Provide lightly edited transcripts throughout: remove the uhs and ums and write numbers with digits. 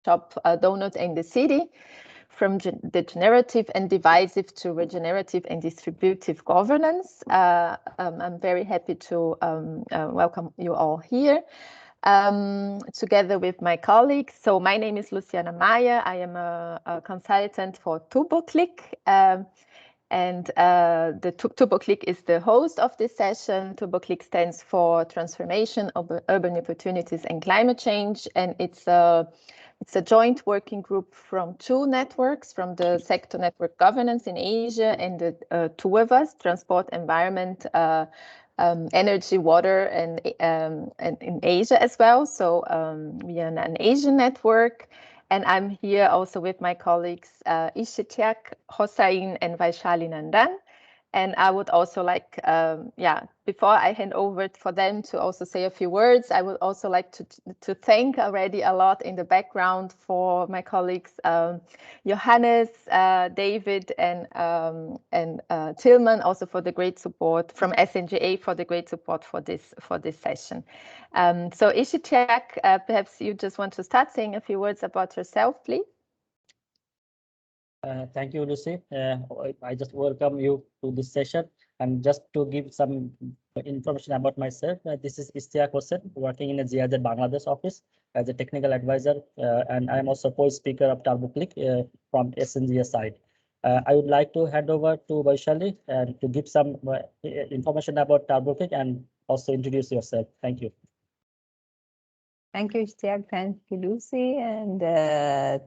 Doughnut in the City, from degenerative and divisive to regenerative and distributive governance. I'm very happy to welcome you all here together with my colleagues. So my name is Luciana Maia. I am a consultant for TUrbOCliC. And the TUrbOCliC is the host of this session. TUrbOCliC stands for Transformation of Urban Opportunities and Climate Change, and it's a joint working group from two networks, from the Sector Network Governance in Asia and the two of us, Transport, Environment, Energy, Water, and in Asia as well. So we are an Asian network. And I'm here also with my colleagues Ishitiak, Hossain, and Vaishali Nandan. And I would also like, before I hand over for them to also say a few words, I would also like to thank already a lot in the background for my colleagues Johannes, David, and Tillman, also for the great support from SNGA, for the great support for this session. So Ishitiak, perhaps you just want to start saying a few words about yourself, please. Thank you, Lucy. I just welcome you to this session. And just to give some information about myself, this is Ishtiaq Hossain, working in a GIZ Bangladesh office as a technical advisor. And I'm also co-speaker of TUrbOCliC from SNGA side. I would like to hand over to Vaishali to give some information about TUrbOCliC and also introduce yourself. Thank you. Thank you, Ishtiaq. Thank you, Lucy. And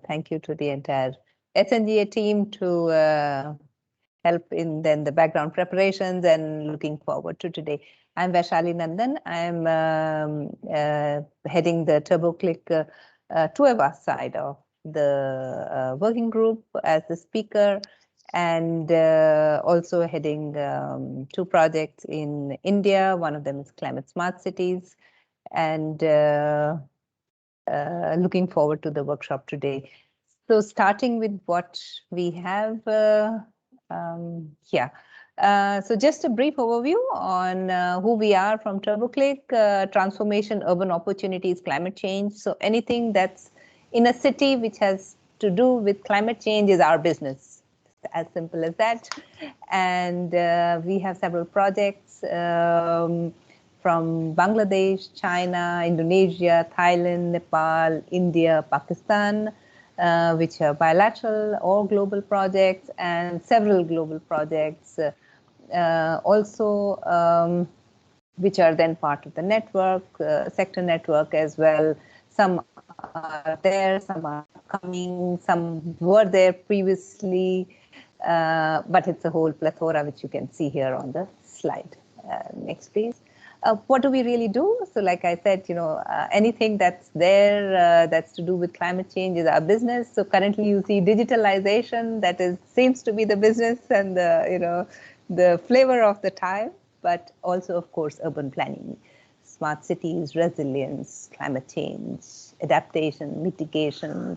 thank you to the entire SNGA team to help in then the background preparations and looking forward to today. I'm Vaishali Nandan. I'm heading the TUrbOCliC Tueva side of the working group as the speaker, and also heading two projects in India. One of them is Climate Smart Cities, and looking forward to the workshop today. So starting with what we have here. So just a brief overview on who we are from TUrbOCliC, transformation, urban opportunities, climate change. So anything that's in a city which has to do with climate change is our business, as simple as that. And we have several projects from Bangladesh, China, Indonesia, Thailand, Nepal, India, Pakistan, which are bilateral or global projects, and several global projects also, which are then part of the network, sector network as well. Some are there, some are coming, some were there previously, but it's a whole plethora which you can see here on the slide. Next, please. What do we really do? So like I said, anything that's there that's to do with climate change is our business. So currently you see digitalization, that seems to be the business and the flavor of the time, but also of course urban planning, smart cities, resilience, climate change, adaptation, mitigation,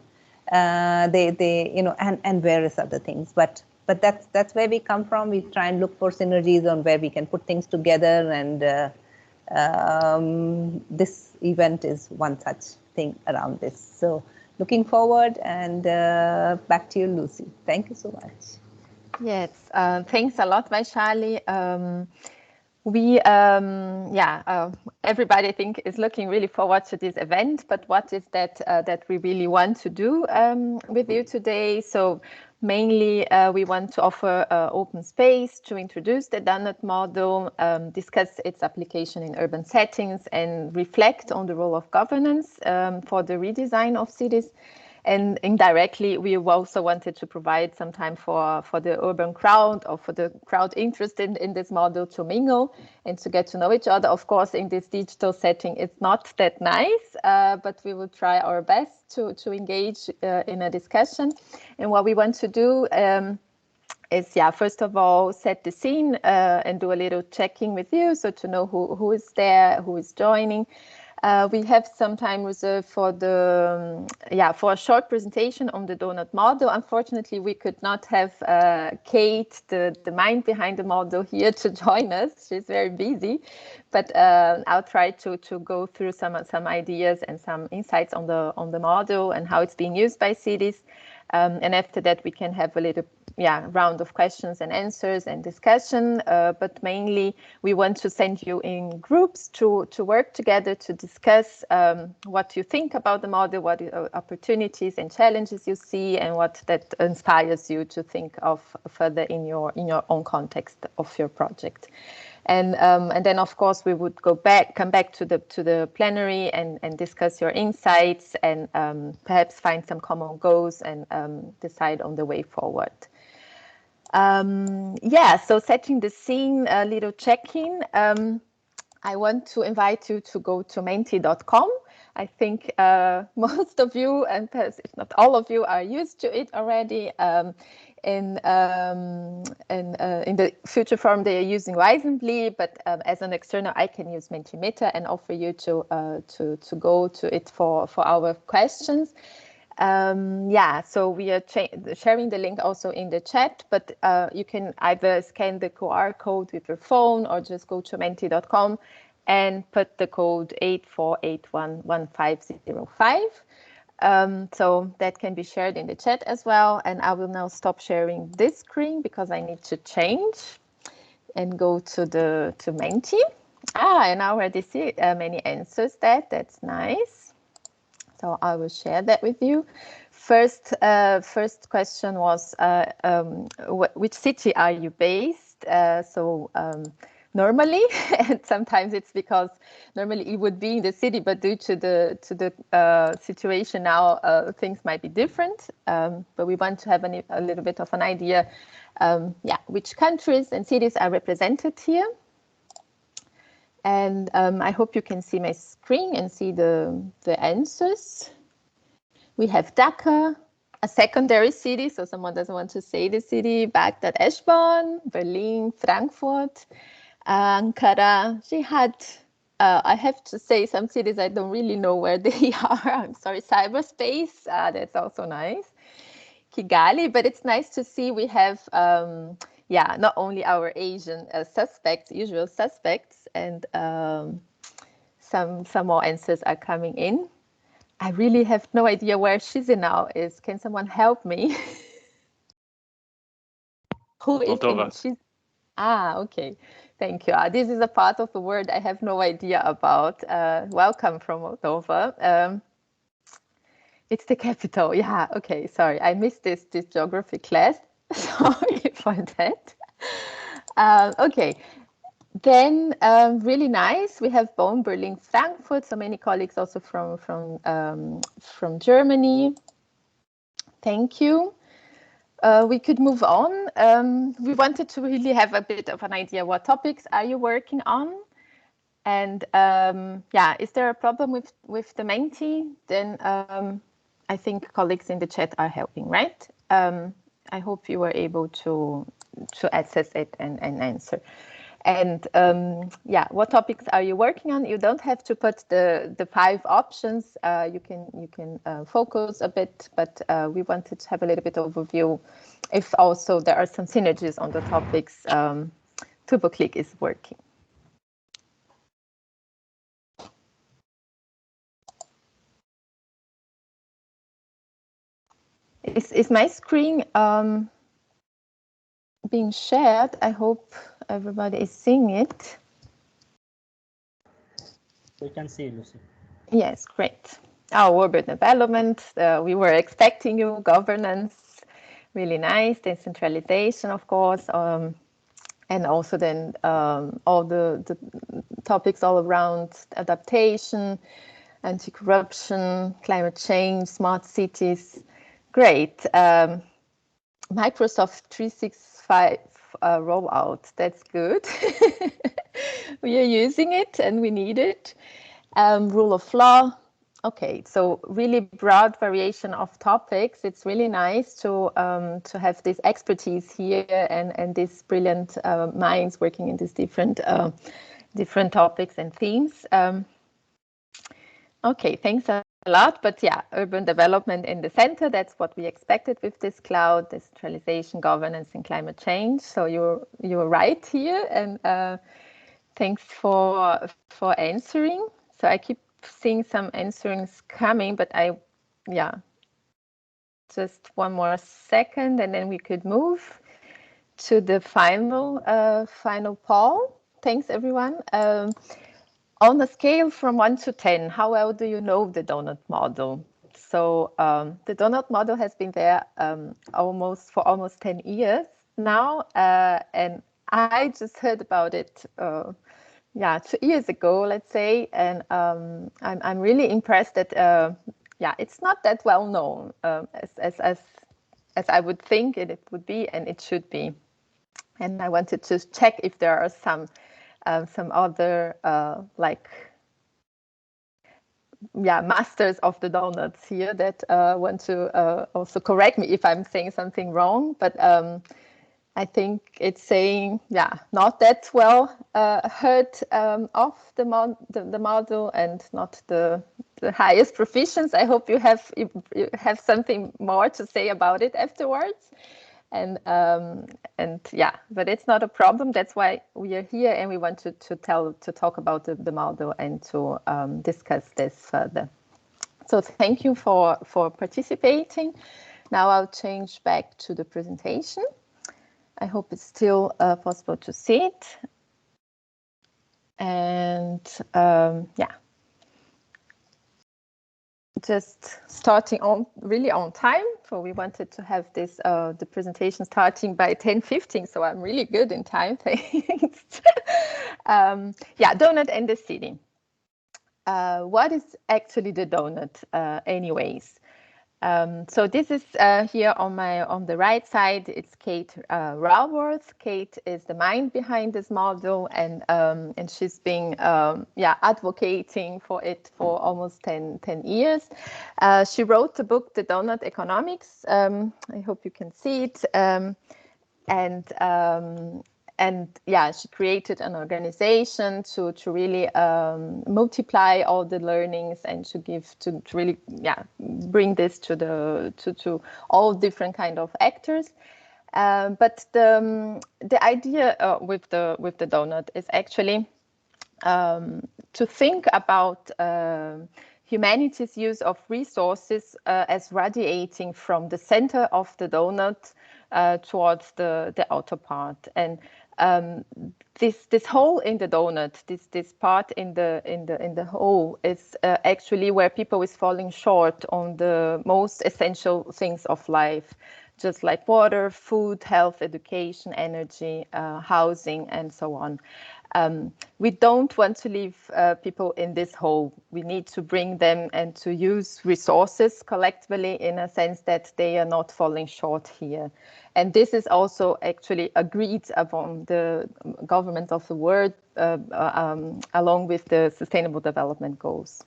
and various other things. But that's where we come from. We try and look for synergies on where we can put things together, and this event is one such thing around this. So looking forward, and back to you, Lucy. Thank you so much. Yes, thanks a lot, Vaishali. Everybody I think is looking really forward to this event, but what is that we really want to do with you today? So mainly we want to offer open space to introduce the Doughnut model, discuss its application in urban settings, and reflect on the role of governance for the redesign of cities. And indirectly, we also wanted to provide some time for the urban crowd, or for the crowd interested in this model, to mingle and to get to know each other. Of course, in this digital setting, it's not that nice, but we will try our best to engage in a discussion. And what we want to do is, first of all, set the scene and do a little checking with you, so to know who is there, who is joining. We have some time reserved for the for a short presentation on the Doughnut model. Unfortunately, we could not have Kate, the mind behind the model, here to join us. She's very busy, but I'll try to go through some ideas and some insights on the model and how it's being used by cities. And after that, we can have a little round of questions and answers and discussion. But mainly, we want to send you in groups to work together to discuss what you think about the model, what opportunities and challenges you see, and what that inspires you to think of further in your own context of your project. And then, of course, we would come back to the plenary and discuss your insights and perhaps find some common goals and decide on the way forward. So setting the scene, a little check-in. I want to invite you to go to menti.com. I think most of you, and perhaps if not all of you, are used to it already. In the future form, they are using Weizenbly, but as an external, I can use Mentimeter and offer you to go to it for our questions. So we are sharing the link also in the chat, but you can either scan the QR code with your phone or just go to menti.com and put the code 84811505. So that can be shared in the chat as well. And I will now stop sharing this screen because I need to change and go to Menti. And I already see many answers there. That's nice. So I will share that with you. First question was, which city are you based? Normally, and sometimes it's because normally it would be in the city, but due to the situation now, things might be different. But we want to have a little bit of an idea, which countries and cities are represented here. And I hope you can see my screen and see the answers. We have Dhaka, a secondary city, so someone doesn't want to say the city, Baghdad, Eschborn, Berlin, Frankfurt, Ankara, Jihad. I have to say some cities I don't really know where they are. I'm sorry, cyberspace, that's also nice. Kigali, but it's nice to see we have, not only our Asian usual suspects, and some more answers are coming in. I really have no idea where Chisinau is. Can someone help me? Who is in Chisinau? Okay. Thank you. This is a part of the world I have no idea about. Welcome from Moldova. It's the capital. Yeah, okay, sorry. I missed this geography class. Sorry for that. Okay. Then really nice. We have Bonn, Berlin, Frankfurt. So many colleagues also from Germany. Thank you. We could move on. We wanted to really have a bit of an idea. What topics are you working on? And is there a problem with the Menti? Then I think colleagues in the chat are helping, right? I hope you were able to access it and answer. And what topics are you working on? You don't have to put the 5 options. You can focus a bit, but we wanted to have a little bit overview. If also there are some synergies on the topics TURBOCliC is working. Is my screen being shared? I hope everybody is seeing it. We can see, Lucy. Yes, great. Urban development, we were expecting you, governance, really nice, decentralization, of course, and also then all the topics all around adaptation, anti-corruption, climate change, smart cities. Great. Microsoft 365 rollout, that's good. We are using it and we need it. Rule of law. Okay, so really broad variation of topics. It's really nice to have this expertise here and these brilliant minds working in these different topics and themes. Okay, thanks a lot. But yeah, urban development in the center, that's what we expected with this cloud, decentralization, governance, and climate change. So you're right here, and thanks for answering. So I keep seeing some answerings coming, but yeah, just one more second, and then we could move to the final poll. Thanks, everyone. On a scale from 1 to 10, how well do you know the Doughnut model? So the Doughnut model has been there for almost 10 years now, and I just heard about it 2 years ago, let's say, and I'm really impressed that it's not that well known as I would think it would be, and it should be. And I wanted to check if there are some other masters of the Doughnut here that want to also correct me if I'm saying something wrong. But I think it's saying, not that well heard of the model and not the highest proficiency. I hope you have something more to say about it afterwards. And but it's not a problem. That's why we are here, and we want to talk about the model and to discuss this further. So thank you for participating. Now I'll change back to the presentation. I hope it's still possible to see it. And just starting really on time. So we wanted to have this the presentation starting by 10:15. So I'm really good in time. Thanks. Doughnut and the city. What is actually the Doughnut, anyways? So this is here on the right side. It's Kate Raworth. Kate is the mind behind this model, and she's been advocating for it for almost 10 years. She wrote the book The Doughnut Economics. I hope you can see it. She created an organization to really multiply all the learnings and to really bring this to all different kind of actors. But the idea with the Doughnut is actually to think about humanity's use of resources as radiating from the center of the Doughnut towards the outer part. And this hole in the Doughnut, this part in the hole is actually where people is falling short on the most essential things of life, just like water, food, health, education, energy, housing, and so on. We don't want to leave people in this hole. We need to bring them and to use resources collectively in a sense that they are not falling short here. And this is also actually agreed among the governments of the world along with the Sustainable Development Goals.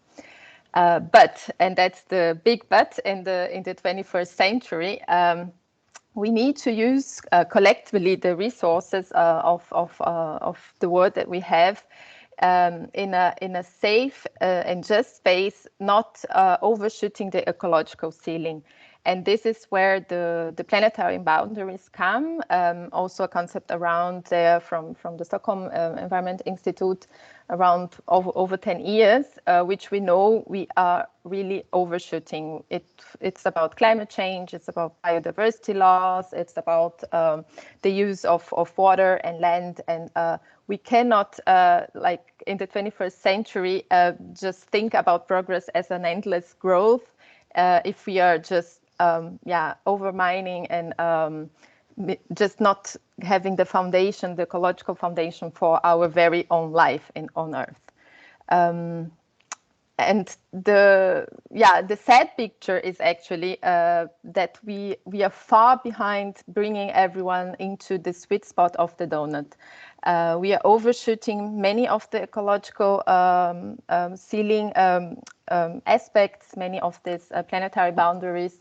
But, and that's the big but, in the 21st century, we need to use collectively the resources of the world that we have in a safe and just space, not overshooting the ecological ceiling. And this is where the planetary boundaries come. Also a concept around there from the Stockholm Environment Institute around over 10 years, which we know we are really overshooting. It's about climate change, it's about biodiversity loss, it's about the use of water and land. And we cannot, like in the 21st century, just think about progress as an endless growth if we are just overmining and just not having the foundation, the ecological foundation for our very own life on Earth. And the sad picture is actually that we are far behind bringing everyone into the sweet spot of the Doughnut. We are overshooting many of the ecological ceiling aspects, many of these planetary boundaries,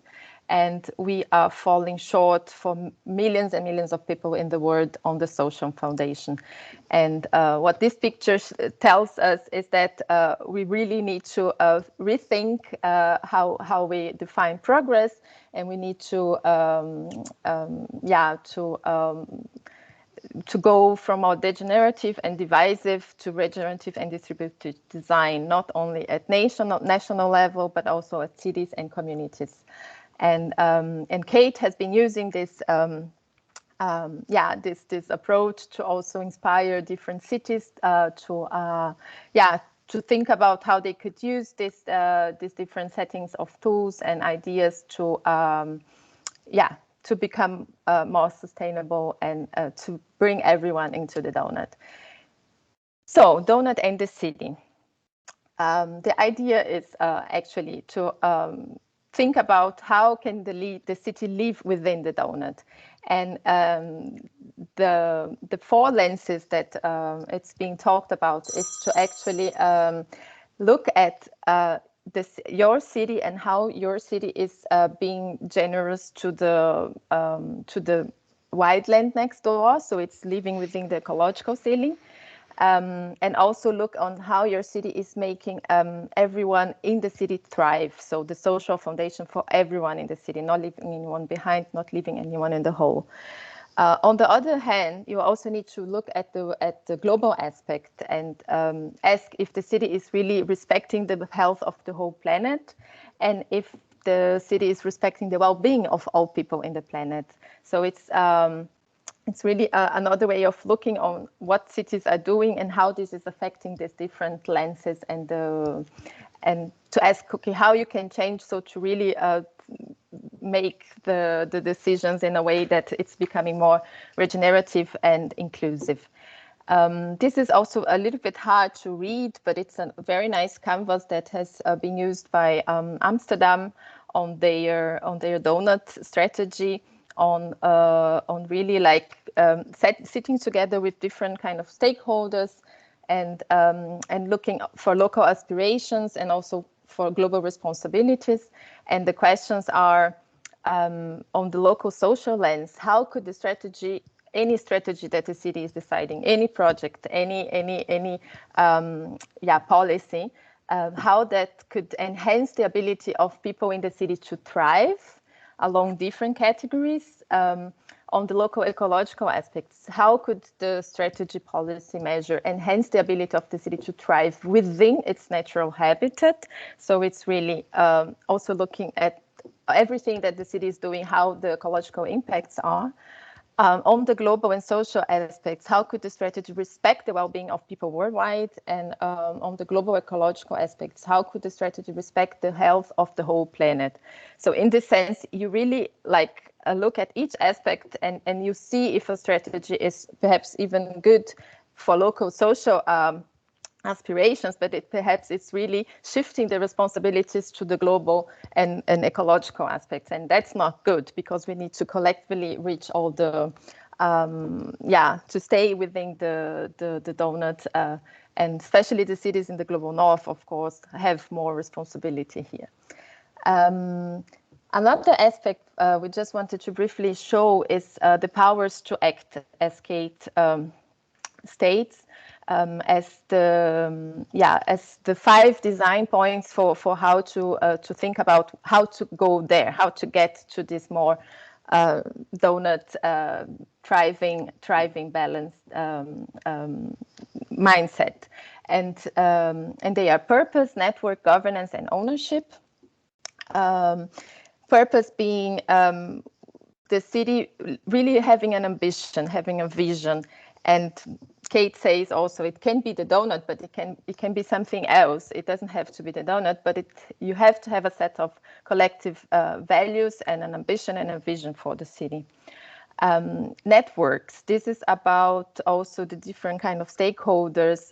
and we are falling short for millions and millions of people in the world on the social foundation. And what this picture tells us is that we really need to rethink how we define progress, and we need to to go from our degenerative and divisive to regenerative and distributive design, not only at national level, but also at cities and communities. And Kate has been using this this approach to also inspire different cities to think about how they could use these different settings of tools and ideas to to become more sustainable and to bring everyone into the Doughnut. So Doughnut and the city. The idea is actually to think about how can the city live within the Doughnut. And the four lenses that it's being talked about is to actually look at your city and how your city is being generous to the wildland next door, so it's living within the ecological ceiling, and also look on how your city is making everyone in the city thrive, so the social foundation for everyone in the city, not leaving anyone behind, not leaving anyone in the hole. On the other hand, you also need to look at the global aspect and ask if the city is really respecting the health of the whole planet, and if the city is respecting the well-being of all people in the planet. So it's really another way of looking on what cities are doing and how this is affecting these different lenses, and to ask, okay, how you can change so to really make the decisions in a way that it's becoming more regenerative and inclusive. This is also a little bit hard to read, but it's a very nice canvas that has been used by Amsterdam on their Doughnut strategy, on really like sitting together with different kind of stakeholders and looking for local aspirations and also for global responsibilities. And the questions are on the local social lens, how could the strategy, any strategy that the city is deciding, any project, any policy, how that could enhance the ability of people in the city to thrive along different categories. On the local ecological aspects, how could the strategy policy measure enhance the ability of the city to thrive within its natural habitat? So it's really also looking at everything that the city is doing, how the ecological impacts are. On the global and social aspects, how could the strategy respect the well-being of people worldwide? And on the global ecological aspects, how could the strategy respect the health of the whole planet? So in this sense, you really like look at each aspect and you see if a strategy is perhaps even good for local social aspirations, but perhaps it's really shifting the responsibilities to the global and ecological aspects, and that's not good because we need to collectively reach all the to stay within the Doughnut, and especially the cities in the global north, of course, have more responsibility here. Another aspect we just wanted to briefly show is the powers to act, as Kate states. As the 5 design points for how to think about how to go there, how to get to this more Doughnut thriving balanced mindset, and they are purpose, network, governance, and ownership. Purpose being the city really having an ambition, having a vision, and Kate says also it can be the Doughnut, but it can be something else. It doesn't have to be the Doughnut, but you have to have a set of collective values and an ambition and a vision for the city. Networks. This is about also the different kind of stakeholders,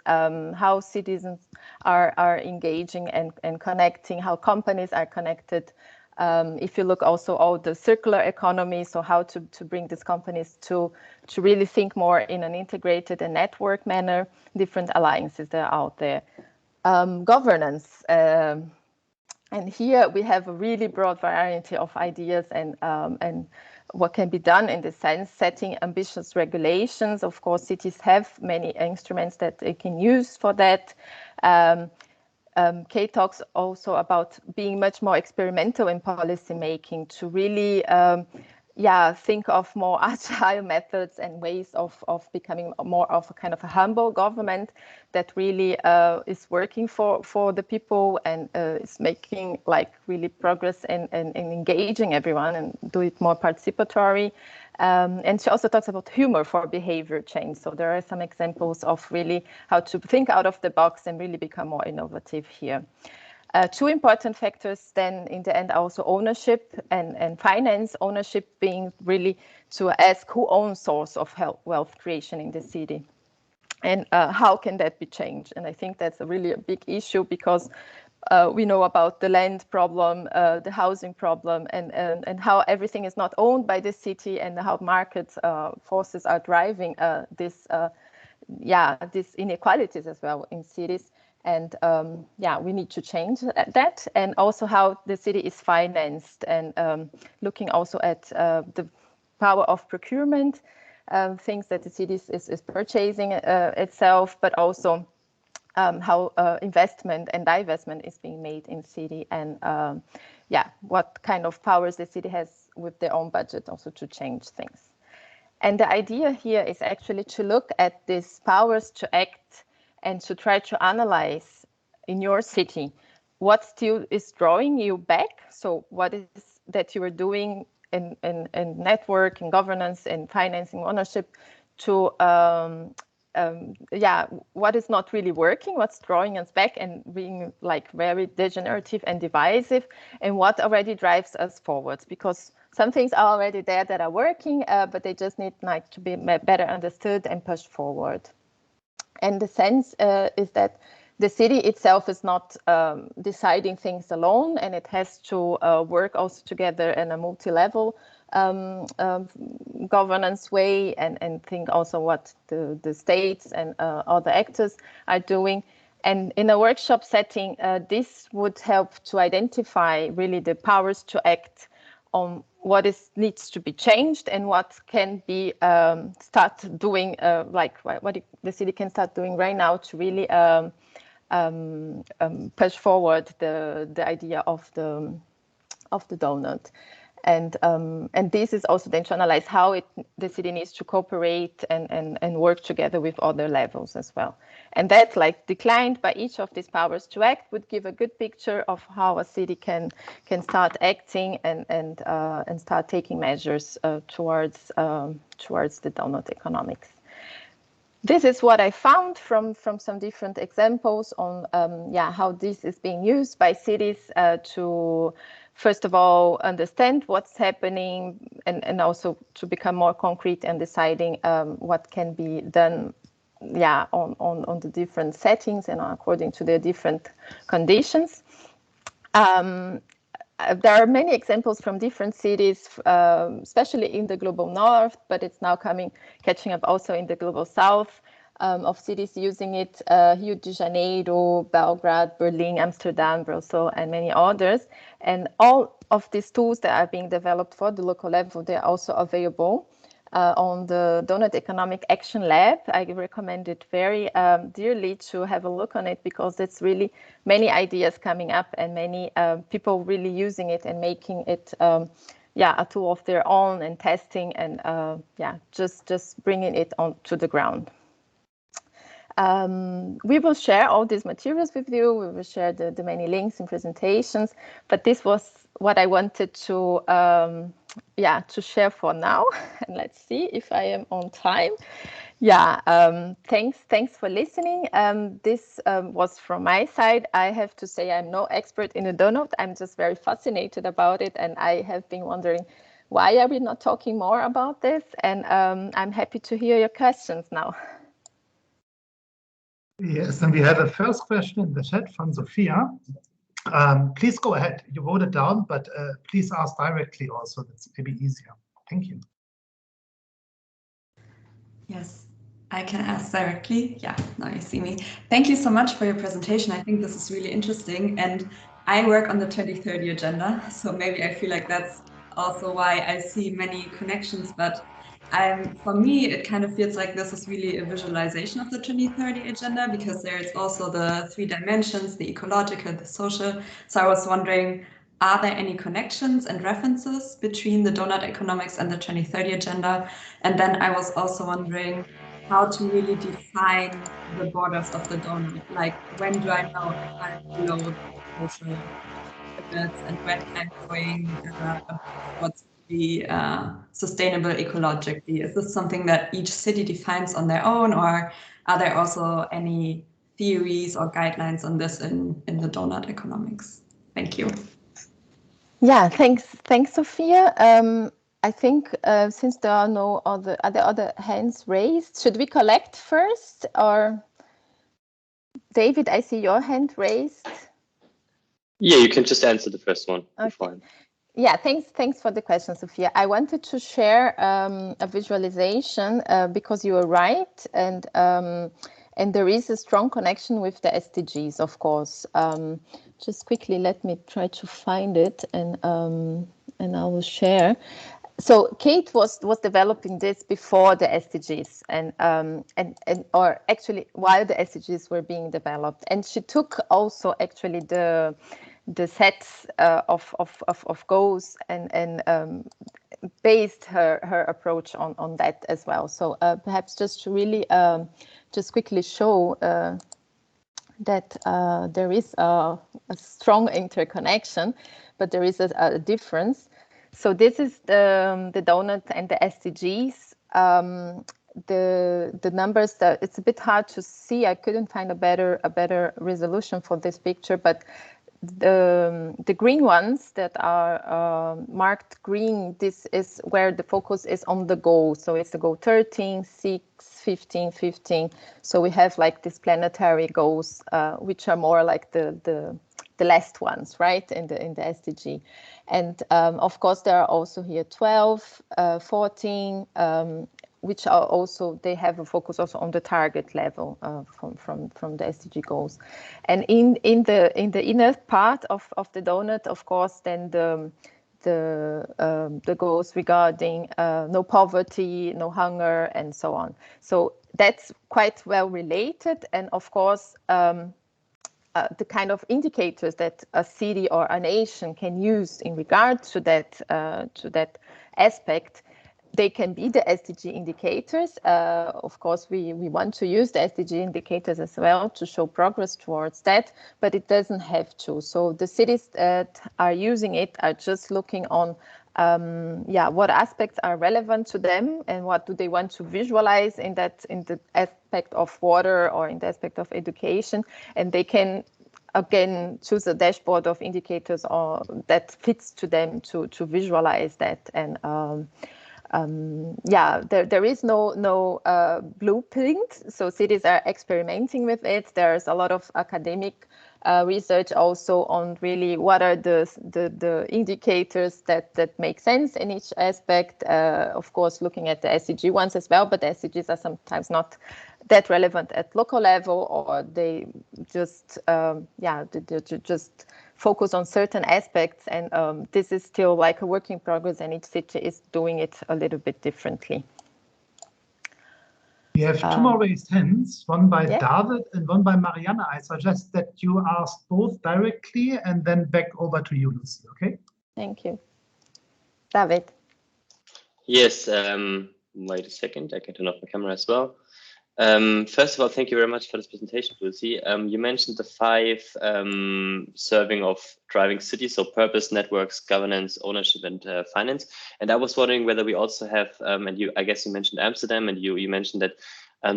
how citizens are engaging and connecting, how companies are connected. If you look also all the circular economy, so how to bring these companies to really think more in an integrated and network manner, different alliances that are out there. Governance, And here we have a really broad variety of ideas and what can be done in this sense, setting ambitious regulations. Of course, cities have many instruments that they can use for that. Kate talks also about being much more experimental in policy making to really think of more agile methods and ways of becoming more of a kind of a humble government that really is working for the people and is making like really progress and engaging everyone and do it more participatory. And she also talks about humor for behavior change. So there are some examples of really how to think out of the box and really become more innovative here. Two important factors then in the end are also ownership and finance. Ownership being really to ask who owns source of wealth creation in the city and how can that be changed. And I think that's a really a big issue because we know about the land problem, the housing problem, and how everything is not owned by the city and how market forces are driving these inequalities as well in cities. And we need to change that. And also how the city is financed and looking also at the power of procurement, things that the city is purchasing itself, but also how investment and divestment is being made in city and what kind of powers the city has with their own budget also to change things. And the idea here is actually to look at these powers to act and to try to analyze in your city what still is drawing you back. So what is that you are doing in network and governance and financing ownership to what is not really working, what's drawing us back and being like very degenerative and divisive, and what already drives us forwards, because some things are already there that are working, but they just need like to be better understood and pushed forward. And the sense is that the city itself is not deciding things alone, and it has to work also together in a multi-level governance way and think also what the states and other actors are doing. And in a workshop setting, this would help to identify really the powers to act on what needs to be changed and what can be start doing, what the city can start doing right now to really push forward the idea of the Doughnut. And this is also then to analyze how the city needs to cooperate and work together with other levels as well. And that, like declined by each of these powers to act, would give a good picture of how a city can start acting and start taking measures towards the Doughnut economics. This is what I found from some different examples on how this is being used by cities to, first of all, understand what's happening and also to become more concrete and deciding what can be done on the different settings and according to their different conditions. There are many examples from different cities, especially in the global north, but it's now catching up also in the global south, of cities using it, Rio de Janeiro, Belgrade, Berlin, Amsterdam, Brussels, and many others. And all of these tools that are being developed for the local level, they're also available on the Doughnut Economic Action Lab. I recommend it very dearly to have a look on it, because it's really many ideas coming up and many people really using it and making it a tool of their own and testing and just bringing it on to the ground. We will share all these materials with you. We will share the many links and presentations, but this was what I wanted to share for now. And let's see if I am on time. Thanks for listening. This was from my side. I have to say I'm no expert in the Doughnut. I'm just very fascinated about it, and I have been wondering, why are we not talking more about this? And I'm happy to hear your questions now. Yes, and we have a first question in the chat from Sophia. Please go ahead. You wrote it down, but please ask directly also. That's maybe easier. Thank you. Yes, I can ask directly. Yeah, now you see me. Thank you so much for your presentation. I think this is really interesting. And I work on the 2030 agenda, so maybe I feel like that's also why I see many connections. But for me, it kind of feels like this is really a visualization of the 2030 agenda, because there's also the 3 dimensions, the ecological, the social. So I was wondering, are there any connections and references between the donut economics and the 2030 agenda? And then I was also wondering how to really define the borders of the donut. Like, when do I know if I'm below social limits, and when I'm going what's the sustainable ecologically? Is this something that each city defines on their own, or are there also any theories or guidelines on this in the donut economics? Thank you. Yeah, thanks, Sophia. I think since there are no other hands raised, should we collect first, or David? I see your hand raised. Yeah, you can just answer the first one. Okay. Fine. Yeah, thanks for the question, Sophia. I wanted to share a visualization because you are right, and there is a strong connection with the SDGs, of course. Just quickly, let me try to find it, and I will share. So Kate was developing this before the SDGs, or actually while the SDGs were being developed, and she took also actually the sets of goals and based her approach on that as well. So perhaps just to really just quickly show that there is a strong interconnection, but there is a difference. So this is the donut and the SDGs. The numbers, that it's a bit hard to see. I couldn't find a better resolution for this picture, but the green ones that are marked green, this is where the focus is on the goal. So it's the goal 13, 6, 15, 15. So we have like these planetary goals, which are more like the last ones, right, in the SDG. And of course, there are also here 12, 14, which are also, they have a focus also on the target level from the SDG goals. And in the inner part of the donut, of course, then the goals regarding no poverty, no hunger, and so on. So that's quite well related. And of course, the kind of indicators that a city or a nation can use in regard to that aspect, they can be the SDG indicators. Of course, we want to use the SDG indicators as well to show progress towards that, but it doesn't have to. So the cities that are using it are just looking on what aspects are relevant to them and what do they want to visualize in the aspect of water or in the aspect of education, and they can again choose a dashboard of indicators or that fits to them to visualize that. And there is no blueprint, so cities are experimenting with it. There's a lot of academic research also on really what are the indicators that make sense in each aspect. Of course, looking at the SDG ones as well, but the SDGs are sometimes not that relevant at local level, or they just just focus on certain aspects, and this is still like a work in progress, and each city is doing it a little bit differently. We have two more raised hands, one by David and one by Marianne. I suggest that you ask both directly and then back over to you, Lucy, okay? Thank you. David. Yes, wait a second, I can turn off my camera as well. First of all, thank you very much for this presentation, Lucy. You mentioned the 5 serving of driving cities, so purpose, networks, governance, ownership, and finance. And I was wondering whether we also have, I guess you mentioned Amsterdam, and you mentioned that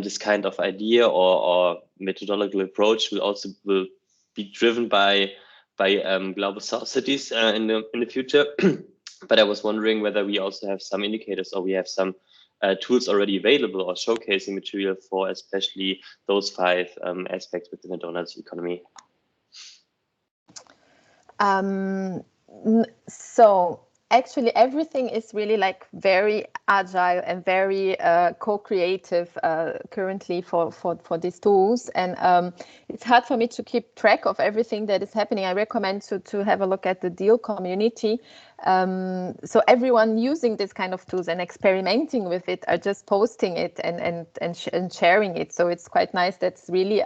this kind of idea or methodological approach will be driven by global south cities in the future. But I was wondering whether we also have some indicators, or we have some tools already available or showcasing material for especially those 5 aspects within the donuts economy. So actually everything is really like very agile and very co-creative currently for these tools, and it's hard for me to keep track of everything that is happening. I recommend to have a look at the Deal community. So everyone using this kind of tools and experimenting with it are just posting it and sharing it. So it's quite nice. That's really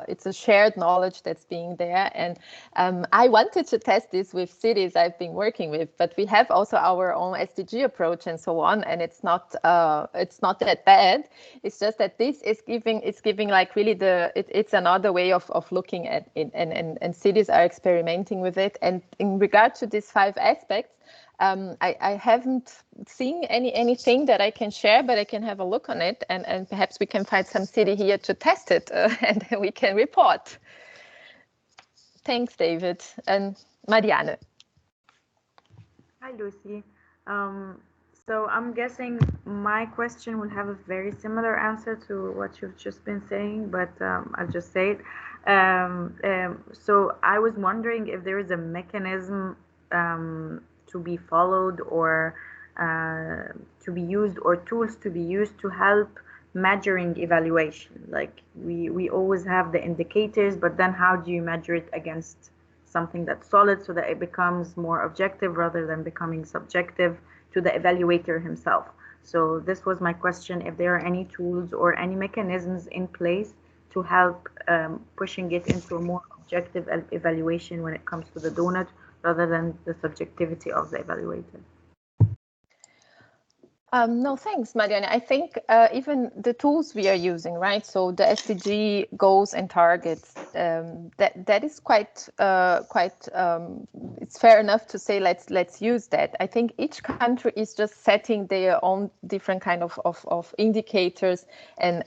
it's a shared knowledge that's being there. And I wanted to test this with cities I've been working with, but we have also our own SDG approach and so on. And it's not that bad. It's just that this is giving like really it's another way of looking at it, and cities are experimenting with it. And in regard to these 5 aspects, I haven't seen anything that I can share, but I can have a look on it, and perhaps we can find some city here to test it, and then we can report. Thanks, David. And Marianne. Hi, Lucy. So I'm guessing my question will have a very similar answer to what you've just been saying, but I'll just say it. So I was wondering if there is a mechanism to be followed or to be used, or tools to be used to help measuring evaluation. Like we always have the indicators, but then how do you measure it against something that's solid so that it becomes more objective rather than becoming subjective to the evaluator himself? So this was my question, if there are any tools or any mechanisms in place to help pushing it into a more objective evaluation when it comes to the donut rather than the subjectivity of the evaluator. No, thanks, Marianne. I think even the tools we are using, right? So the SDG goals and targets, that is quite it's fair enough to say let's use that. I think each country is just setting their own different kind of indicators and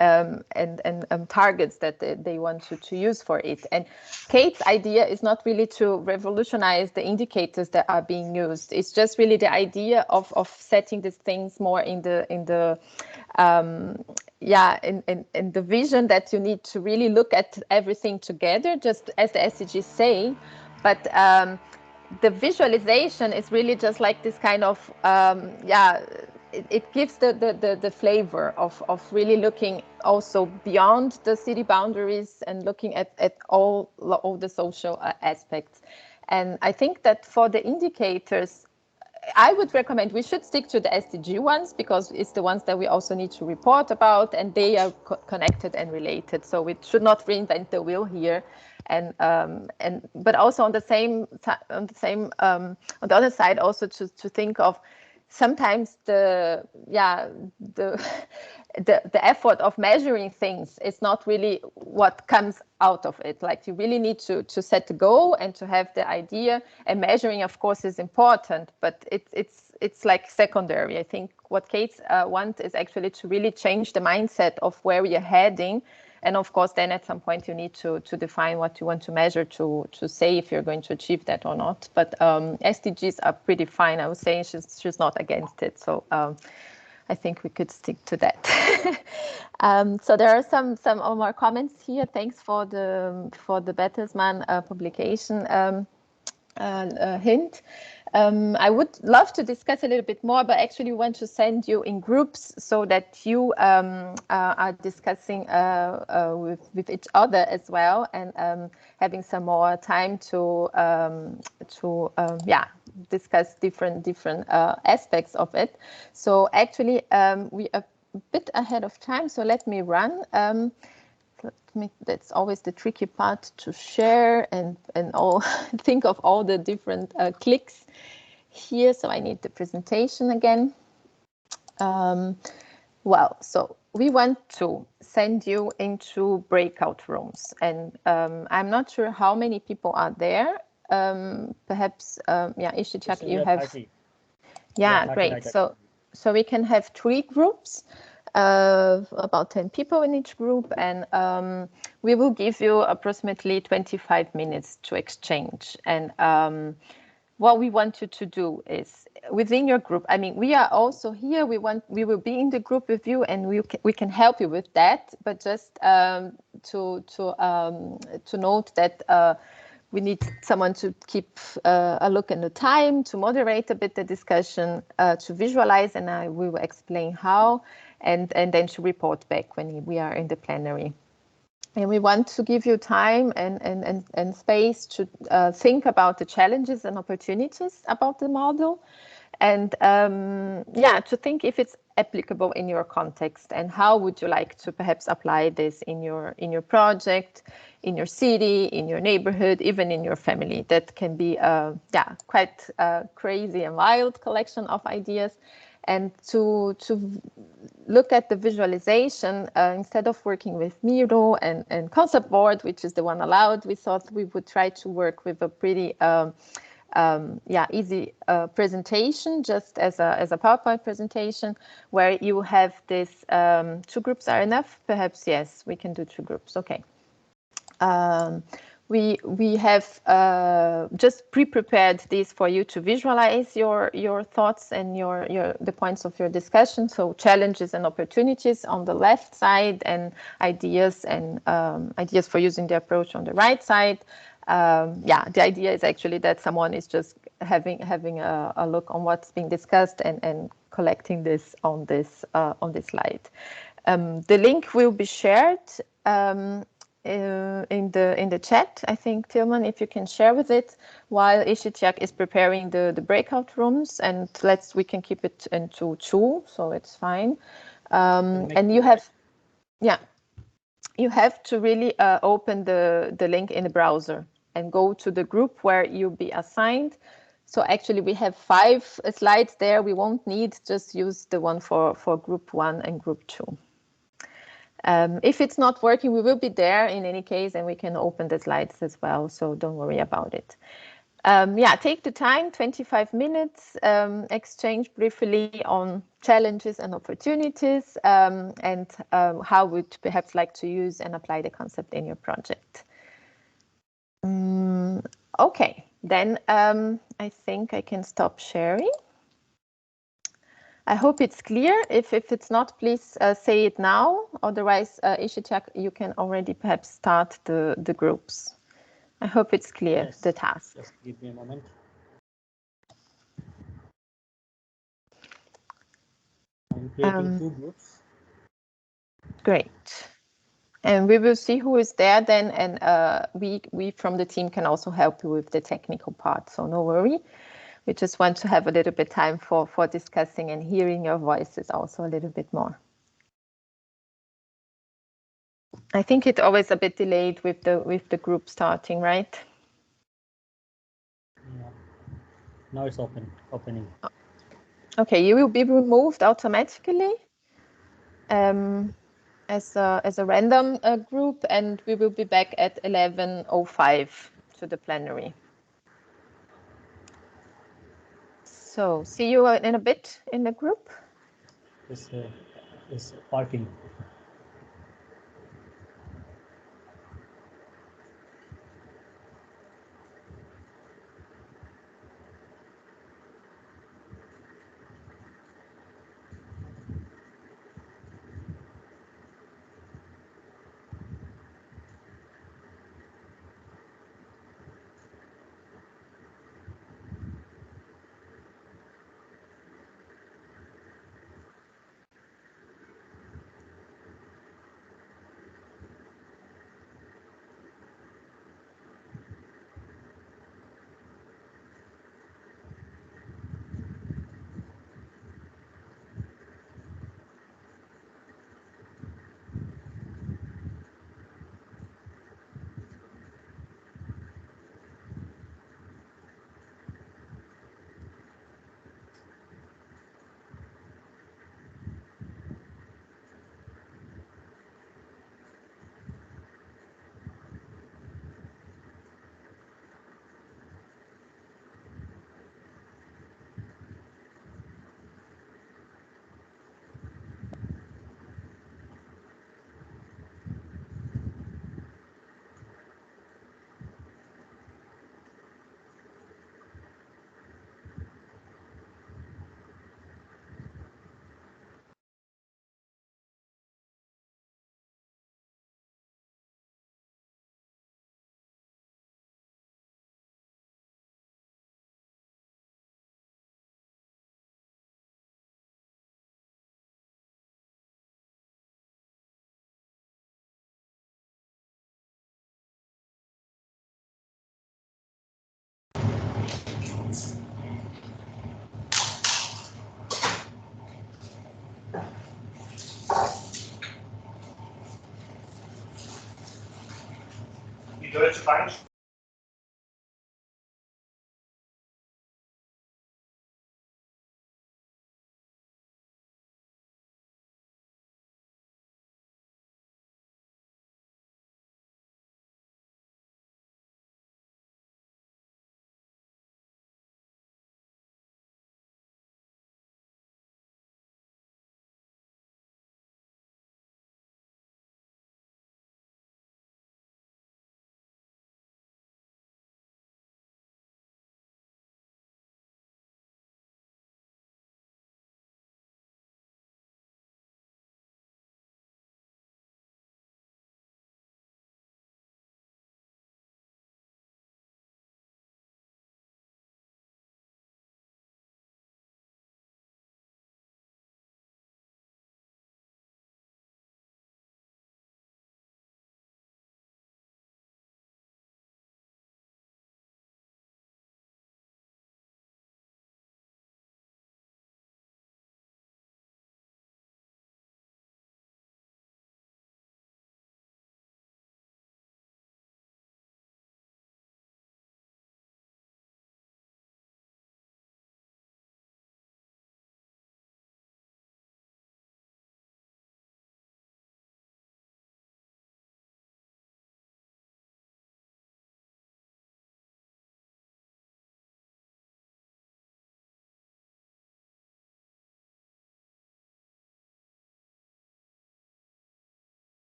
targets that they want to use for it. And Kate's idea is not really to revolutionize the indicators that are being used. It's just really the idea of setting these things more in the vision that you need to really look at everything together, just as the SDGs say. But the visualization is really just like this kind of it gives the flavor of really looking also beyond the city boundaries and looking at all the social aspects. And I think that for the indicators, I would recommend we should stick to the SDG ones, because it's the ones that we also need to report about, and they are connected and related. So we should not reinvent the wheel here. But also on the other side, also to think of sometimes the effort of measuring things is not really what comes out of it. Like you really need to set the goal and to have the idea, and measuring of course is important, but it's like secondary. I think what Kate wants is actually to really change the mindset of where we are heading. And of course, then at some point you need to define what you want to measure to say if you're going to achieve that or not. But SDGs are pretty fine. I would say she's not against it. So I think we could stick to that. So there are some more comments here. Thanks for the Bertelsmann publication hint. I would love to discuss a little bit more, but actually we want to send you in groups so that you are discussing with each other as well, and having some more time to discuss different aspects of it. So actually we are a bit ahead of time, so let me run. That's always the tricky part, to share and all think of all the different clicks here. So I need the presentation again. Well, so we want to send you into breakout rooms, and I'm not sure how many people are there. Perhaps Ishtiaq, you have 30. Great. So we can have 3 groups of about 10 people in each group, and we will give you approximately 25 minutes to exchange. And what we want you to do is, within your group, I mean, we are also here, we will be in the group with you, and we can help you with that, but just to note that we need someone to keep a look at the time, to moderate a bit the discussion, to visualize, and we will explain how, and then to report back when we are in the plenary. And we want to give you time and space to think about the challenges and opportunities about the model, and to think if it's applicable in your context, and how would you like to perhaps apply this in your project, in your city, in your neighborhood, even in your family. That can be quite a crazy and wild collection of ideas. And to look at the visualization, instead of working with Miro and concept board, which is the one allowed, we thought we would try to work with a pretty easy presentation, just as a PowerPoint presentation, where you have this 2 groups are enough. Perhaps yes, we can do 2 groups. Okay. We have just pre-prepared this for you to visualize your thoughts and the points of your discussion. So challenges and opportunities on the left side, and ideas for using the approach on the right side. The idea is actually that someone is just having a look on what's being discussed and collecting this on this slide. The link will be shared in the chat. I think, Tilman, if you can share with it, while Ishitiak is preparing the breakout rooms, and we can keep it into 2, so it's fine. And you have to really open the link in the browser and go to the group where you'll be assigned. So actually we have 5 slides there. We won't need, just use the one for group 1 and group 2. If it's not working, we will be there in any case, and we can open the slides as well, so don't worry about it. Take the time, 25 minutes, exchange briefly on challenges and opportunities, and how would perhaps like to use and apply the concept in your project. Okay, then I think I can stop sharing. I hope it's clear. If it's not, please say it now. Otherwise, Ishitiak, you can already perhaps start the groups. I hope it's clear, yes, the task. Just give me a moment. I'm creating 2 groups. Great. And we will see who is there then, and we from the team can also help you with the technical part, so no worry. We just want to have a little bit time for discussing and hearing your voices also a little bit more. I think it's always a bit delayed with the group starting, right? Yeah. Now it's opening. Okay, you will be removed automatically as a random group, and we will be back at 11:05 to the plenary. So see you in a bit in the group. It's parking. Deutsche Bank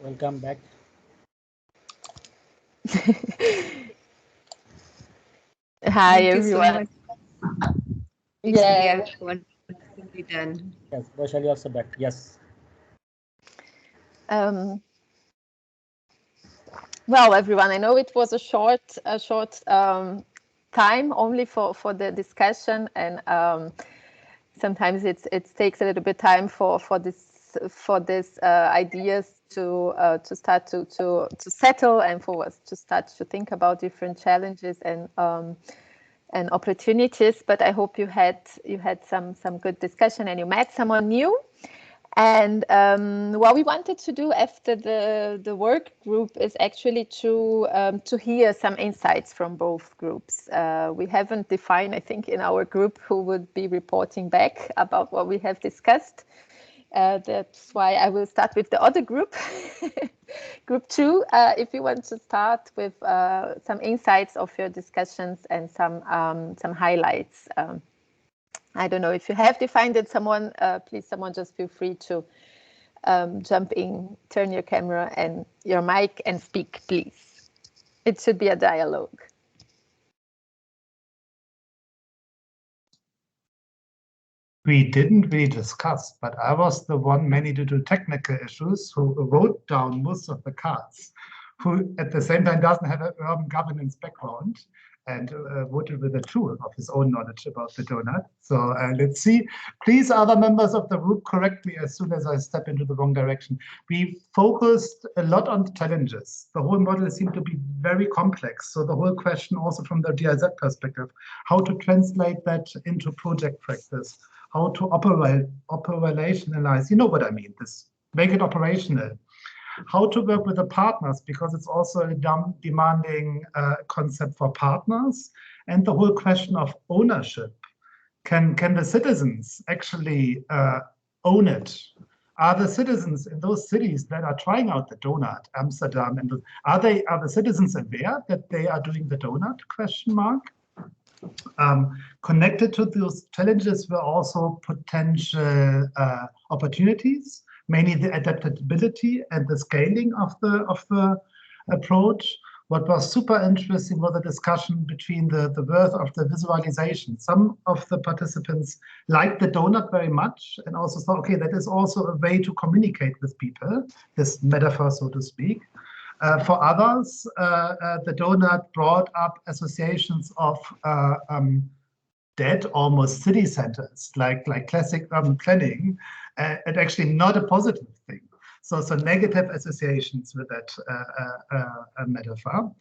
Welcome back. Hi, Thank you so everyone. much. Yeah. Wonderfully done. Yes, Vaishali also back. Yes. Well, everyone, I know it was a short time only for the discussion, and sometimes it takes a little bit time for this ideas to start to settle, and for us to start to think about different challenges and opportunities. But I hope you had some good discussion and you met someone new. And what we wanted to do after the work group is actually to hear some insights from both groups. We haven't defined, I think, in our group who would be reporting back about what we have discussed. That's why I will start with the other group, group 2. If you want to start with some insights of your discussions and some highlights. I don't know if you have defined it, someone, please, someone just feel free to jump in, turn your camera and your mic and speak, please. It should be a dialogue. We didn't really discuss, but I was the one mainly due to technical issues who wrote down most of the cards, who at the same time doesn't have an urban governance background, and voted with a 2 of his own knowledge about the Doughnut. So let's see. Please, other members of the group, correct me as soon as I step into the wrong direction. We focused a lot on the challenges. The whole model seemed to be very complex. So the whole question also from the GIZ perspective, how to translate that into project practice, how to operationalize, you know what I mean, this, make it operational. How to work with the partners, because it's also a demanding concept for partners, and the whole question of ownership. Can the citizens actually own it? Are the citizens in those cities that are trying out the Doughnut, Amsterdam, and are the citizens aware that they are doing the Doughnut? Question mark. Connected to those challenges were also potential opportunities, mainly the adaptability and the scaling of the approach. What was super interesting was the discussion between the worth of the visualization. Some of the participants liked the Doughnut very much and also thought, okay, that is also a way to communicate with people, this metaphor, so to speak. For others, the Doughnut brought up associations of dead, almost city centers, like classic urban planning, and actually not a positive thing. So negative associations with that metaphor.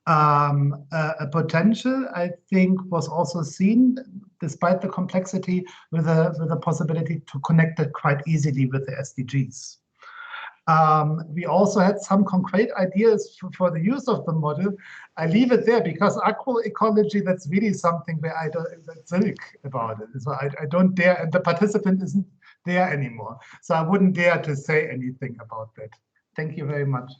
A potential, I think, was also seen, despite the complexity, with a possibility to connect it quite easily with the SDGs. We also had some concrete ideas for the use of the model. I leave it there because agroecology, that's really something where I don't, that's cynic about it. So I don't dare, and the participant isn't there anymore. So I wouldn't dare to say anything about that. Thank you very much.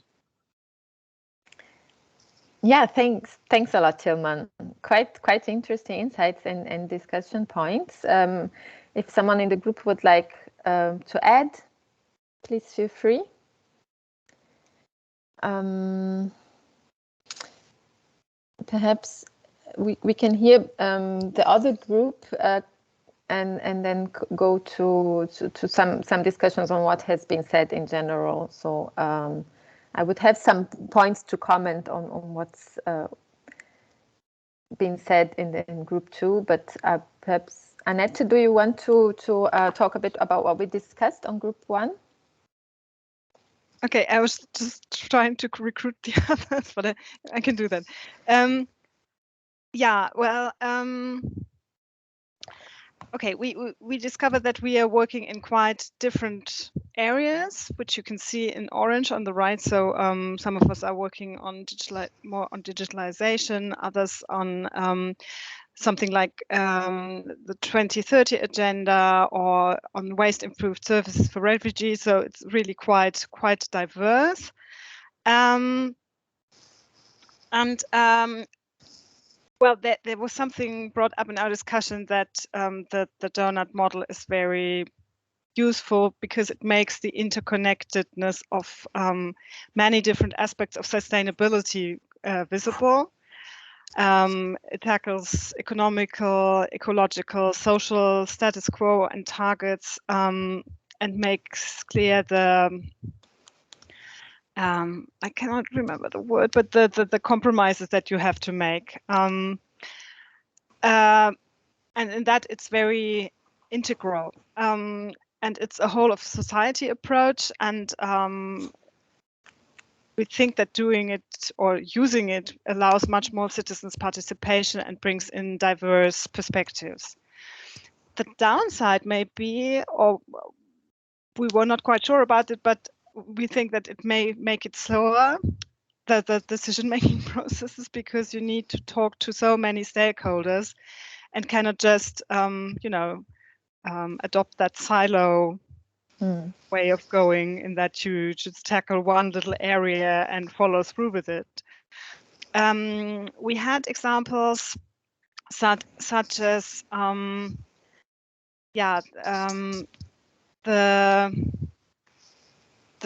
Yeah, thanks a lot, Tilman. Quite interesting insights and discussion points. If someone in the group would like to add, please feel free. Perhaps we can hear the other group and then go to some discussions on what has been said in general. So I would have some points to comment on what's been said in group 2, but perhaps Annette, do you want to talk a bit about what we discussed on group 1? Okay, I was just trying to recruit the others, but I can do that. Yeah, well, okay, we discovered that we are working in quite different areas, which you can see in orange on the right. So some of us are working on more on digitalization, others on something like the 2030 agenda or on waste improved services for refugees. So it's really quite diverse. Well, there was something brought up in our discussion that the Doughnut model is very useful because it makes the interconnectedness of many different aspects of sustainability visible. It tackles economical, ecological, social status quo and targets, and makes clear the I cannot remember the word, but the compromises that you have to make. And in that it's very integral. And it's a whole of society approach, and we think that doing it or using it allows much more citizens' participation and brings in diverse perspectives. The downside may be, or we were not quite sure about it, but we think that it may make it slower, the decision-making processes, because you need to talk to so many stakeholders and cannot just, adopt that silo way of going, in that you just tackle one little area and follow through with it. We had examples such as the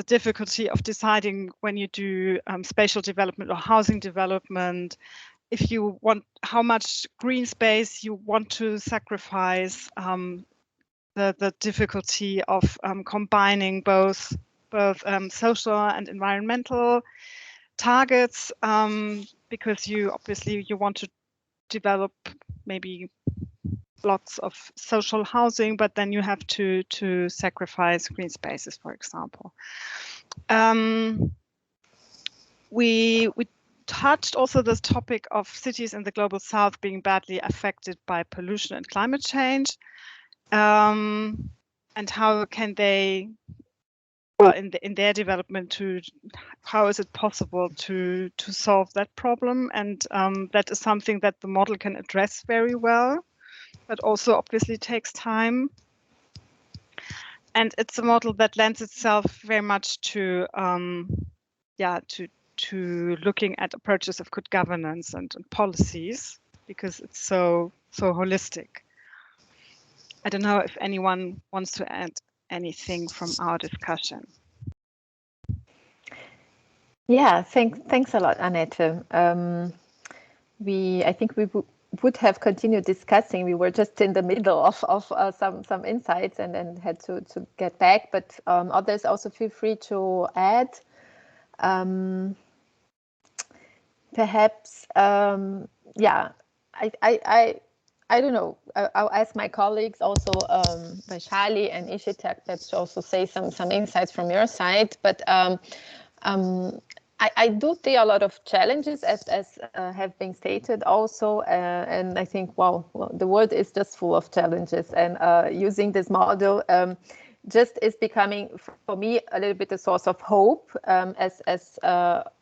difficulty of deciding when you do spatial development or housing development, if you want, how much green space you want to sacrifice, the difficulty of combining both social and environmental targets, because you want to develop maybe blocks of social housing, but then you have to sacrifice green spaces, for example. We touched also this topic of cities in the global south being badly affected by pollution and climate change. And how can they, well, in their development, how is it possible to solve that problem? And that is something that the model can address very well, but also obviously takes time. And it's a model that lends itself very much to looking at approaches of good governance and policies, because it's so holistic. I don't know if anyone wants to add anything from our discussion. Yeah, thanks a lot, Annette. I think we would have continued discussing. We were just in the middle of some insights and then had to get back. But others also feel free to add. Perhaps, I don't know. I'll ask my colleagues also, Vaishali and Ishita, perhaps to also say some insights from your side. But I do see a lot of challenges, as have been stated also, and I think, well, the world is just full of challenges, and using this model just is becoming, for me, a little bit a source of hope, as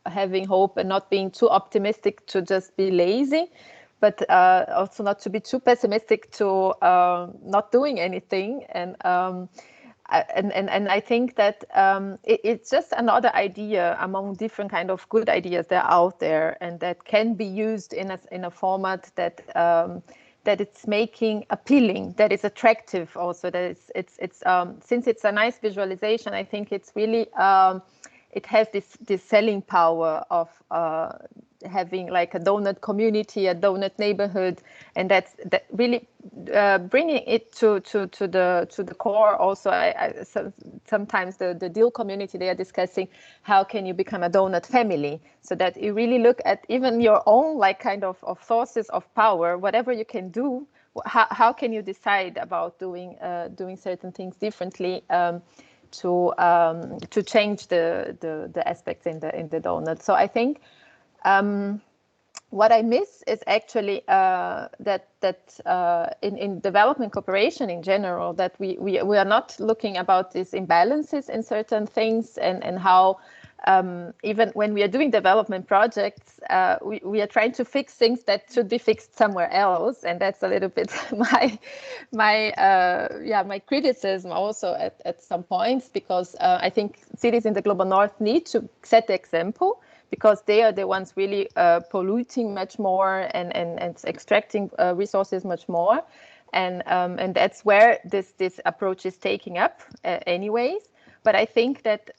having hope and not being too optimistic to just be lazy, but also not to be too pessimistic to not doing anything. And I think that it's just another idea among different kind of good ideas that are out there, and that can be used in a format that it's making appealing, that is attractive also, that it's since it's a nice visualization, I think it's really it has this selling power of having like a donut community, a donut neighborhood, and that really bringing it to the core. Also, sometimes the deal community, they are discussing how can you become a donut family, so that you really look at even your own like kind of sources of power, whatever you can do. How can you decide about doing certain things differently to change the aspects in the donut? So I think what I miss is actually that in development cooperation in general, that we are not looking about these imbalances in certain things, and how even when we are doing development projects, we are trying to fix things that should be fixed somewhere else, and that's a little bit my criticism also at some points, because I think cities in the global north need to set the example, because they are the ones really polluting much more and extracting resources much more. and that's where this approach is taking up anyways. But I think that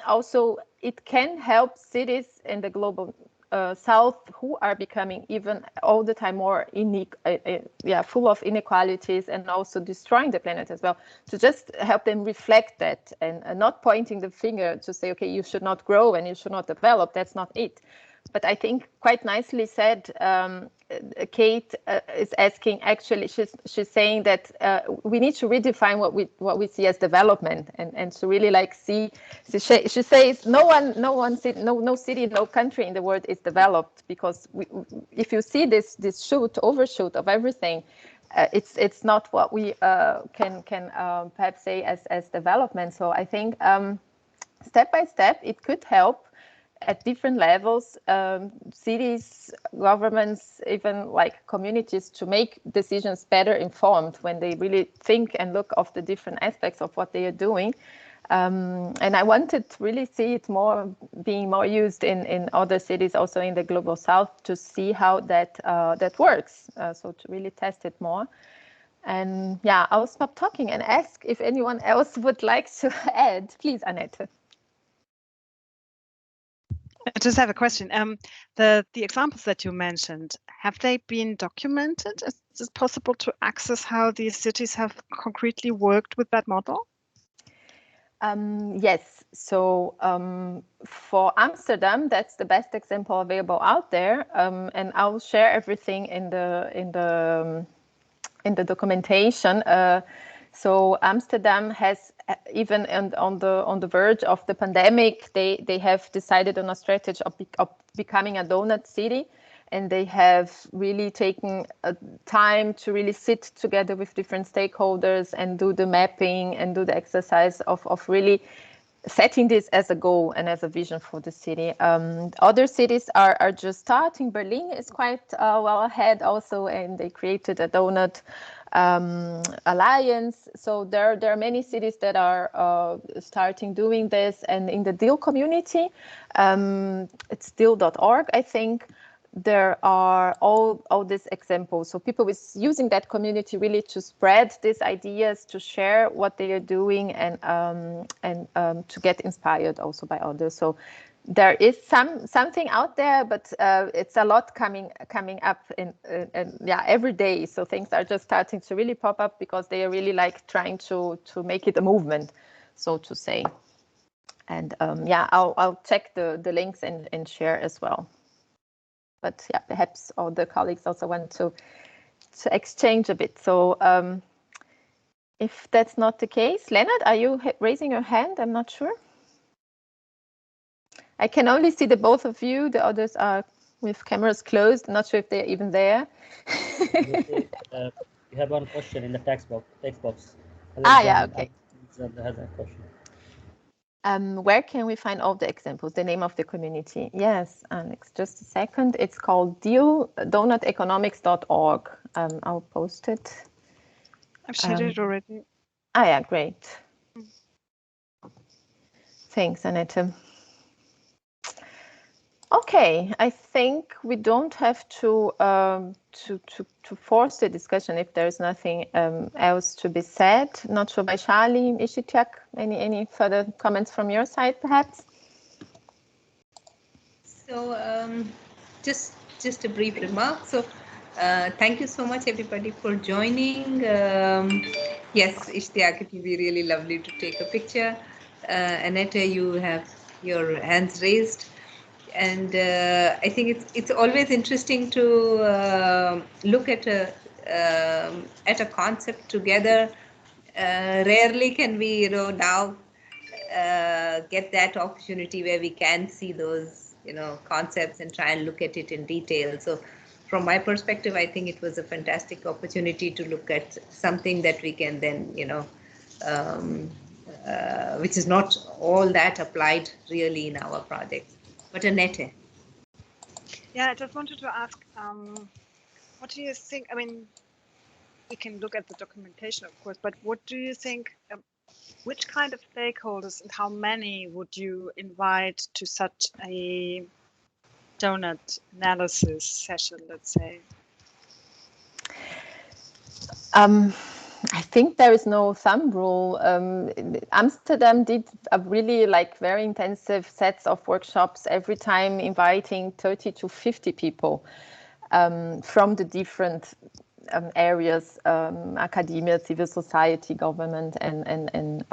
also it can help cities in the global South who are becoming even all the time more full of inequalities and also destroying the planet as well, to just help them reflect that and not pointing the finger to say, okay, you should not grow and you should not develop. That's not it. But I think quite nicely said, Kate is asking, actually, she's saying that we need to redefine what we see as development, and to really like see. She says no city, no country in the world is developed, because if you see this overshoot of everything, it's not what we can perhaps say as development. So I think step by step it could help at different levels, cities, governments, even like communities, to make decisions better informed when they really think and look of the different aspects of what they are doing. And I wanted to really see it being more used in other cities, also in the global South, to see how that works. So to really test it more. And yeah, I'll stop talking and ask if anyone else would like to add. Please, Annette. I just have a question. The examples that you mentioned, have they been documented? Is it possible to access how these cities have concretely worked with that model? Yes. So for Amsterdam, that's the best example available out there, and I'll share everything in the documentation. So Amsterdam has, even on the verge of the pandemic, they have decided on a strategy of becoming a donut city, and they have really taken time to really sit together with different stakeholders and do the mapping and do the exercise of really setting this as a goal and as a vision for the city. Other cities are just starting. Berlin is quite well ahead also, and they created a donut alliance. So there are many cities that are starting doing this. And in the Deal community, it's deal.org, I think, there are all these examples. So people is using that community really to spread these ideas, to share what they are doing, and to get inspired also by others. So there is something out there, but it's a lot coming up in every day. So things are just starting to really pop up, because they are really like trying to make it a movement, so to say. And I'll check the links and share as well. But yeah, perhaps all the colleagues also want to exchange a bit. So if that's not the case, Leonard, are you raising your hand? I'm not sure. I can only see the both of you. The others are with cameras closed. I'm not sure if they're even there. You have one question in the text box. Yeah, okay. Has a question. Where can we find all the examples? The name of the community? Yes, Alex, just a second. It's called doughnuteconomics.org. I'll post it. I've shared it already. Yeah, great. Thanks, Annette. Okay, I think we don't have to force the discussion if there's nothing else to be said. Not sure, Vaishali, Ishitiak, any further comments from your side, perhaps? So just a brief remark. So thank you so much, everybody, for joining. Yes, Ishtiak, it will be really lovely to take a picture. Annette, you have your hands raised. And I think it's always interesting to look at a concept together. Rarely can we, now get that opportunity where we can see those, concepts and try and look at it in detail. So, from my perspective, I think it was a fantastic opportunity to look at something that we can then, which is not all that applied really in our projects. But Annette. Yeah, I just wanted to ask, what do you think? I mean, we can look at the documentation, of course, but what do you think, which kind of stakeholders and how many would you invite to such a donut analysis session, let's say? I think there is no thumb rule. Amsterdam did a really very intensive sets of workshops every time, inviting 30 to 50 people from the different areas, academia, civil society, government, and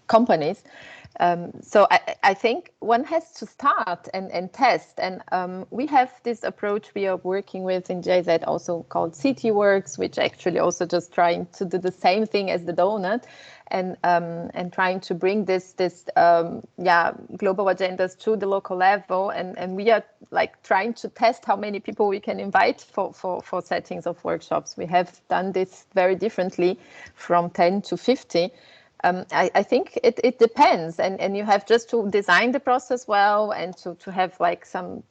companies. So I think one has to start and test. And we have this approach we are working with in JZ, also called CityWorks, which actually also just trying to do the same thing as the Doughnut, and trying to bring this global agendas to the local level. And we are trying to test how many people we can invite for settings of workshops. We have done this very differently, from 10 to 50. I think it depends, and you have just to design the process well, and to have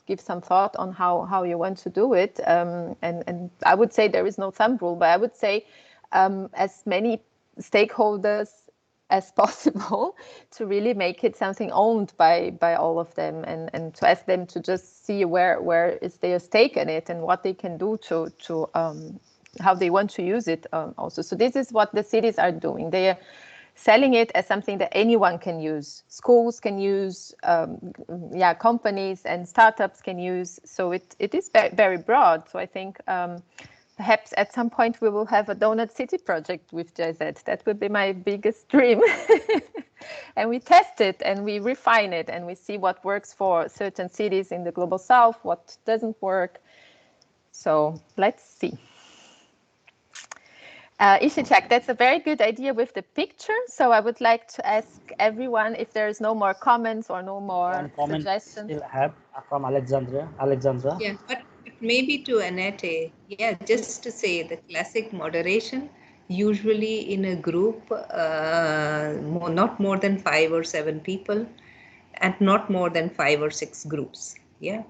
give some thought on how you want to do it. And I would say there is no thumb rule, but I would say as many stakeholders as possible to really make it something owned by all of them, and to ask them to just see where is their stake in it and what they can do to how they want to use it also. So this is what the cities are doing. They are selling it as something that anyone can use. Schools can use, companies and startups can use. So it is very, very broad. So I think perhaps at some point we will have a Doughnut City project with JZ. That would be my biggest dream. And we test it and we refine it and we see what works for certain cities in the Global South, what doesn't work. So let's see. Ishachak, that's a very good idea with the picture. So I would like to ask everyone if there is no more comments or no more suggestions. Still have from Alexandra. Yeah, but maybe to Annette, yeah, just to say the classic moderation, usually in a group, not more than 5 or 7 people, and not more than 5 or 6 groups. Yeah.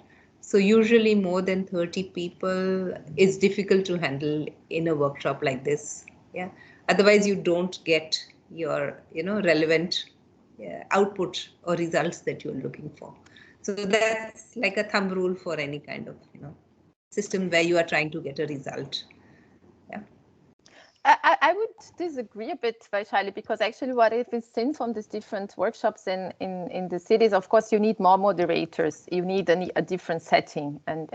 So usually more than 30 people is difficult to handle in a workshop like this. Yeah. Otherwise you don't get your, relevant output or results that you're looking for. So that's like a thumb rule for any kind of, system where you are trying to get a result. Yeah. I would disagree a bit, Vaishali, because actually what I've seen from these different workshops in the cities, of course, you need more moderators, you need a different setting, and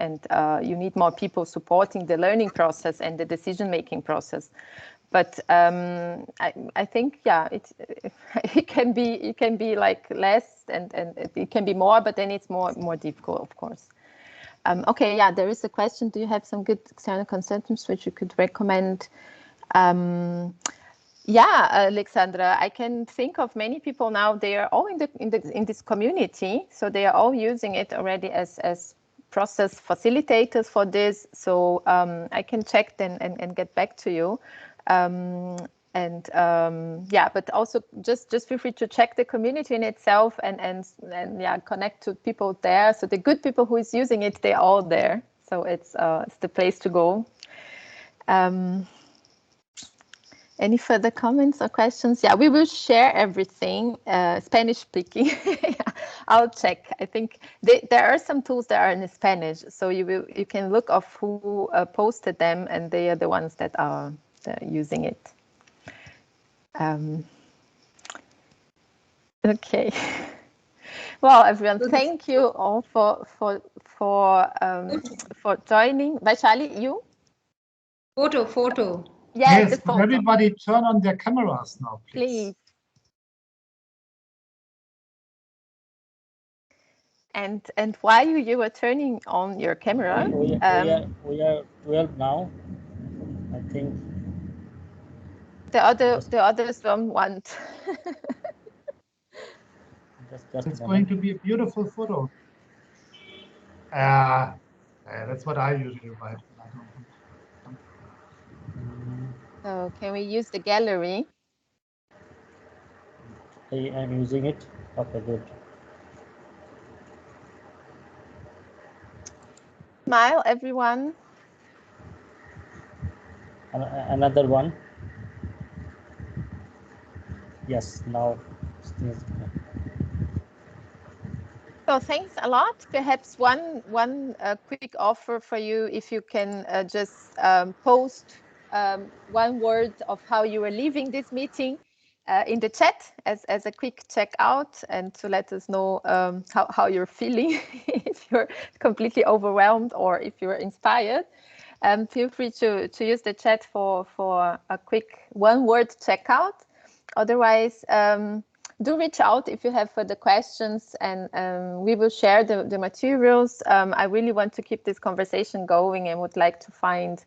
you need more people supporting the learning process and the decision-making process. But I think, yeah, it can be less and it can be more, but then it's more difficult, of course. Okay, yeah, there is a question. Do you have some good external consultants which you could recommend? Yeah, Alexandra, I can think of many people now. They are all in this community, so they are all using it already as process facilitators for this. So I can check then and get back to you. Yeah, but also just feel free to check the community in itself and yeah, connect to people there. So the good people who is using it, they're all there. So it's the place to go. Any further comments or questions? Yeah, we will share everything, Spanish speaking. I'll check. I think there are some tools that are in Spanish, so you can look of who posted them, and they are the ones that are using it. Okay. Well, everyone, thank you all for joining. Vaishali, you? Photo. Yes, could everybody turn on their cameras now, please? And while you were turning on your camera, we are 12 now, I think. The others don't want. It's going to be a beautiful photo. That's what I usually write when I don't want. So can we use the gallery? I'm using it. Okay, good. Smile, everyone. Another one. Yes, now. So thanks a lot. Perhaps one quick offer for you, if you can just post one word of how you are leaving this meeting in the chat as a quick checkout, and to let us know how you're feeling, if you're completely overwhelmed or if you're inspired. Feel free to use the chat for a quick one-word checkout. Otherwise, do reach out if you have further questions, and we will share the materials. I really want to keep this conversation going and would like to find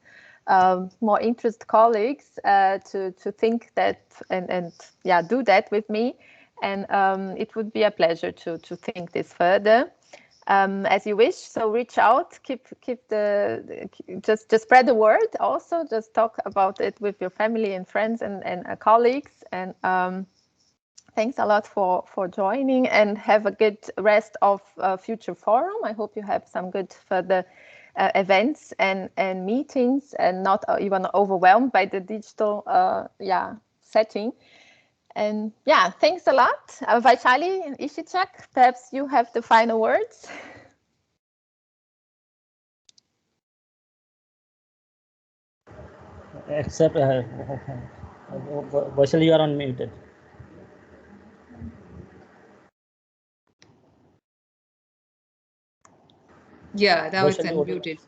more interested colleagues to think that and yeah, do that with me. And it would be a pleasure to think this further. As you wish. So reach out, just spread the word. Also, just talk about it with your family and friends and colleagues. And thanks a lot for joining, and have a good rest of future forum. I hope you have some good further events and meetings, and not even overwhelmed by the digital setting. And yeah, thanks a lot. Vaishali and Ishitchak, perhaps you have the final words. Except, Vaishali, you are unmuted. Yeah, that was Vaishali, unmuted.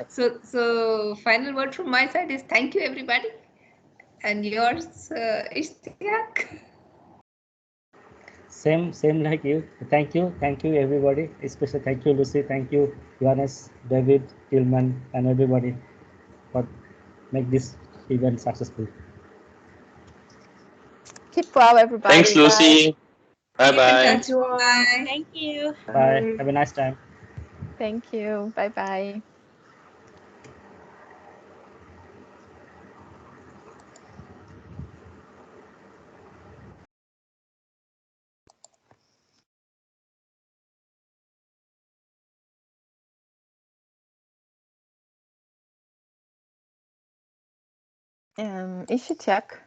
So final word from my side is thank you, everybody. And yours, Ishtiak? Same like you. Thank you, everybody. Especially thank you, Lucy. Thank you, Johannes, David, Tillman, and everybody for make this event successful. Keep well, everybody. Thanks, Lucy. Bye-bye. Thank you. Bye. Thank you. Bye. Have a nice time. Thank you. Bye-bye. Ishitchak.